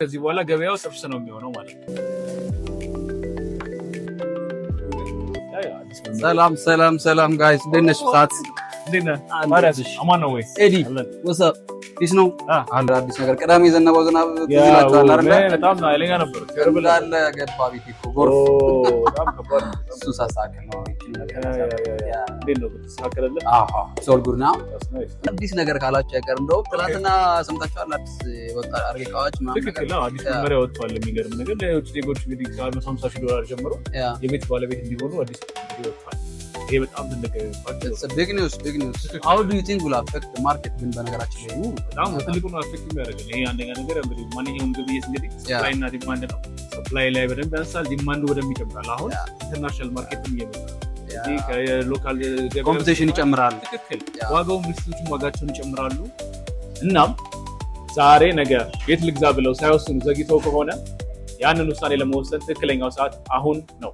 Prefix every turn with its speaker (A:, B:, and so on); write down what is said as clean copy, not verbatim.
A: ከዚህ በኋላ ገበያው ጥብስ ነው የሚሆነው ማለት ነው።
B: ሰላም ጋይስ ደነሽ ጻት
A: ዲና ማራሽ አማን ነው ወይ
B: ኤዲ ወሳ ዲስ ነው አዲስ ነገር ቀዳሚ ዘነበው ዝናብ ይላችኋል አይደል?
A: በጣም ነው አይለኛ ነበር ከርብል
B: አለ ገባ ቢት እኮ ጎርፍ
A: በጣም ከባድ
B: እሱ ሳሳከ ነው እቺ ነገር
A: ዲኖ ተሳከረለ
B: ሶል ጉድ ነው አዲስ ነገር ካላችሁ ያቀር እንደው ትናንትና ሰምታችኋል አዲስ ወጣ አርገቃዎች ማለት
A: ትክክል ነው አዲስ መመሪያ ወጥቷል የሚገርም ነገር ለውጭ ዜጎች እንግዲህ $150,000 ጀምሮ የቤት ባለቤት እንዲሆኑ አዲስ ወጥቷል ይሄ በጣም ትልቅ
B: big news how do you think will affect the market ግን በነገራችን ላይ
A: በጣም ትልቁ ነው አፌክት የሚያደርገው ይሄ አንደኛ ነገር እንግዲህ ማንኛውም ግብይት እንግዲህ ሰፕላይ እና ዲማንድ ነው ሰፕላይ ላይ በደንብ ያንሳል ዲማንዱ በደንብ ይጨምራል አሁን ኢንተርናሽናል ማርኬትም እየመጣ እዚህ ከሎካል
B: ኮምፒቲሽን ይጨምራል
A: ትክክል ዋጋው ምርቶቹም ዋጋቸውን ይጨምራሉ እናም ዛሬ ነገ ቤት ልግዛ ብለው ሳይወስኑ ዘግይተው ከሆነ ያንን ውሳኔ ለመወሰን ትክክለኛው ሰዓት አሁን ነው